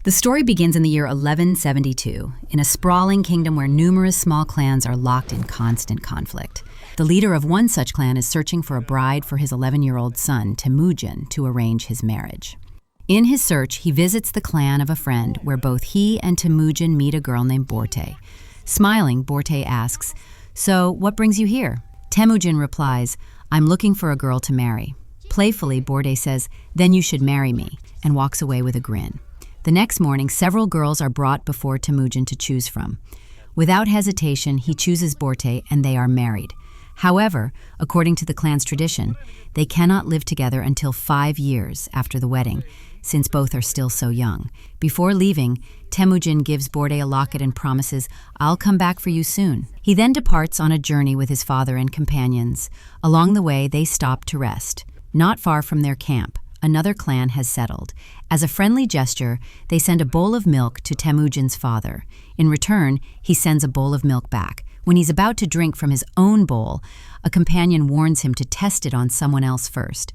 The story begins in the year 1172, in a sprawling kingdom where numerous small clans are locked in constant conflict. The leader of one such clan is searching for a bride for his 11-year-old son, Temüjin, to arrange his marriage. In his search, he visits the clan of a friend where both he and Temüjin meet a girl named Börte. Smiling, Börte asks, "So, what brings you here?" Temüjin replies, "I'm looking for a girl to marry." Playfully, Börte says, "Then you should marry me," and walks away with a grin. The next morning, several girls are brought before Temüjin to choose from. Without hesitation, he chooses Börte and they are married. However, according to the clan's tradition, they cannot live together until 5 years after the wedding, since both are still so young. Before leaving, Temüjin gives Börte a locket and promises, "I'll come back for you soon." He then departs on a journey with his father and companions. Along the way, they stop to rest. Not far from their camp, another clan has settled. As a friendly gesture, they send a bowl of milk to Temüjin's father. In return, he sends a bowl of milk back. When he's about to drink from his own bowl, a companion warns him to test it on someone else first.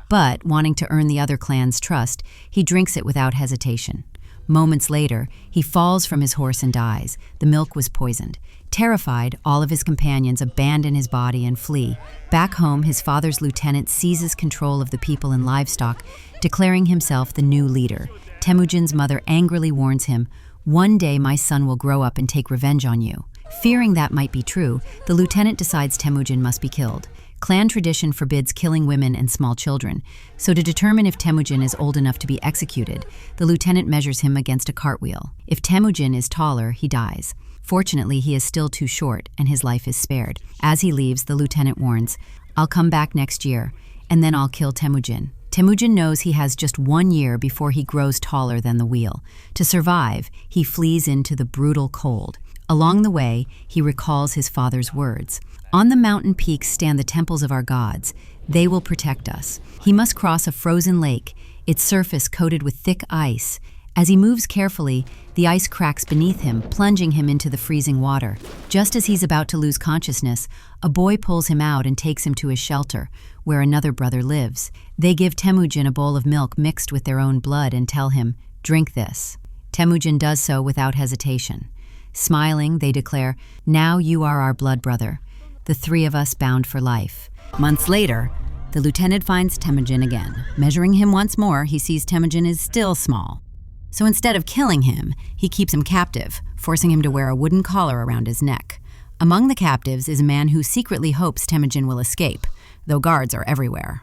But, wanting to earn the other clan's trust, he drinks it without hesitation. Moments later, he falls from his horse and dies. The milk was poisoned. Terrified, all of his companions abandon his body and flee. Back home, his father's lieutenant seizes control of the people and livestock, declaring himself the new leader. Temüjin's mother angrily warns him, "One day my son will grow up and take revenge on you." Fearing that might be true, the lieutenant decides Temüjin must be killed. Clan tradition forbids killing women and small children, so to determine if Temüjin is old enough to be executed, the lieutenant measures him against a cartwheel. If Temüjin is taller, he dies. Fortunately, he is still too short, and his life is spared. As he leaves, the lieutenant warns, "I'll come back next year, and then I'll kill Temüjin." Temüjin knows he has just 1 year before he grows taller than the wheel. To survive, he flees into the brutal cold. Along the way, he recalls his father's words. "On the mountain peaks stand the temples of our gods. They will protect us." He must cross a frozen lake, its surface coated with thick ice. As he moves carefully, the ice cracks beneath him, plunging him into the freezing water. Just as he's about to lose consciousness, a boy pulls him out and takes him to his shelter, where another brother lives. They give Temüjin a bowl of milk mixed with their own blood and tell him, "Drink this." Temüjin does so without hesitation. Smiling, they declare, "Now you are our blood brother, the 3 of us bound for life." Months later, the lieutenant finds Temüjin again. Measuring him once more, he sees Temüjin is still small. So instead of killing him, he keeps him captive, forcing him to wear a wooden collar around his neck. Among the captives is a man who secretly hopes Temüjin will escape, though guards are everywhere.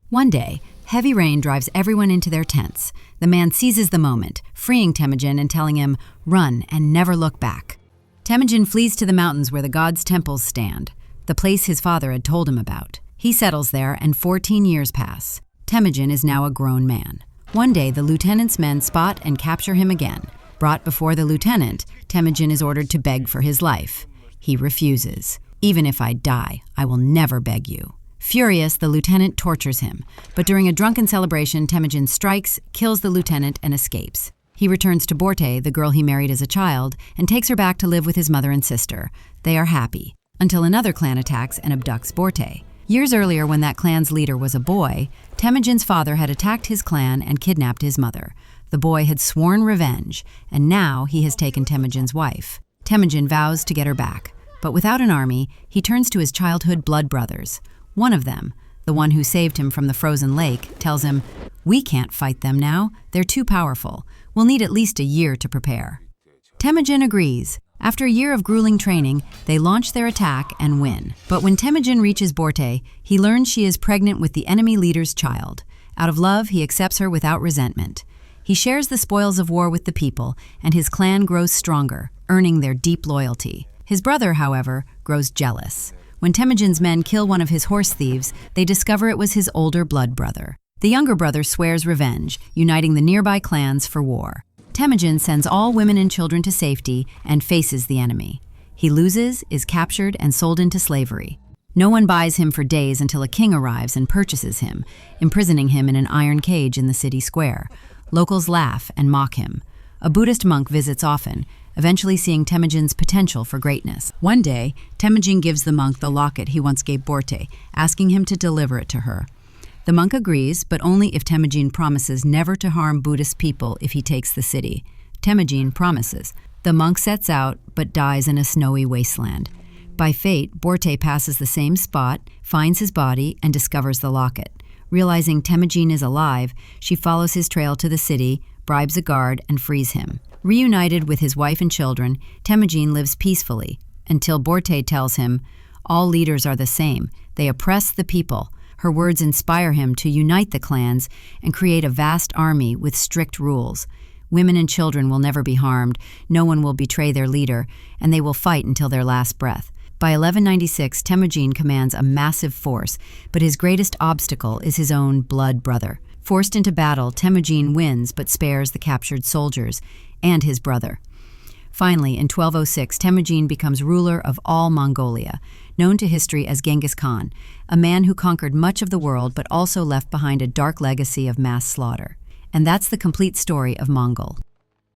One day, heavy rain drives everyone into their tents. The man seizes the moment, freeing Temüjin and telling him, "Run and never look back." Temüjin flees to the mountains where the gods' temples stand, the place his father had told him about. He settles there and 14 years pass. Temüjin is now a grown man. One day, the lieutenant's men spot and capture him again. Brought before the lieutenant, Temüjin is ordered to beg for his life. He refuses. "Even if I die, I will never beg you." Furious, the lieutenant tortures him, but during a drunken celebration, Temüjin strikes, kills the lieutenant, and escapes. He returns to Börte, the girl he married as a child, and takes her back to live with his mother and sister. They are happy, until another clan attacks and abducts Börte. Years earlier, when that clan's leader was a boy, Temüjin's father had attacked his clan and kidnapped his mother. The boy had sworn revenge, and now he has taken Temüjin's wife. Temüjin vows to get her back, but without an army, he turns to his childhood blood brothers. One of them, the one who saved him from the frozen lake, tells him, "We can't fight them now. They're too powerful. We'll need at least a year to prepare." Temüjin agrees. After a year of grueling training, they launch their attack and win. But when Temüjin reaches Börte, he learns she is pregnant with the enemy leader's child. Out of love, he accepts her without resentment. He shares the spoils of war with the people, and his clan grows stronger, earning their deep loyalty. His brother, however, grows jealous. When Temüjin's men kill one of his horse thieves, they discover it was his older blood brother. The younger brother swears revenge, uniting the nearby clans for war. Temüjin sends all women and children to safety and faces the enemy. He loses, is captured, and sold into slavery. No one buys him for days until a king arrives and purchases him, imprisoning him in an iron cage in the city square. Locals laugh and mock him. A Buddhist monk visits often, eventually seeing Temüjin's potential for greatness. One day, Temüjin gives the monk the locket he once gave Börte, asking him to deliver it to her. The monk agrees, but only if Temüjin promises never to harm Buddhist people if he takes the city. Temüjin promises. The monk sets out, but dies in a snowy wasteland. By fate, Börte passes the same spot, finds his body, and discovers the locket. Realizing Temüjin is alive, she follows his trail to the city, bribes a guard, and frees him. Reunited with his wife and children, Temüjin lives peacefully, until Börte tells him, "All leaders are the same. They oppress the people." Her words inspire him to unite the clans and create a vast army with strict rules. Women and children will never be harmed, no one will betray their leader, and they will fight until their last breath. By 1196, Temüjin commands a massive force, but his greatest obstacle is his own blood brother. Forced into battle, Temüjin wins but spares the captured soldiers and his brother. Finally, in 1206, Temüjin becomes ruler of all Mongolia, known to history as Genghis Khan, a man who conquered much of the world but also left behind a dark legacy of mass slaughter. And that's the complete story of Mongol.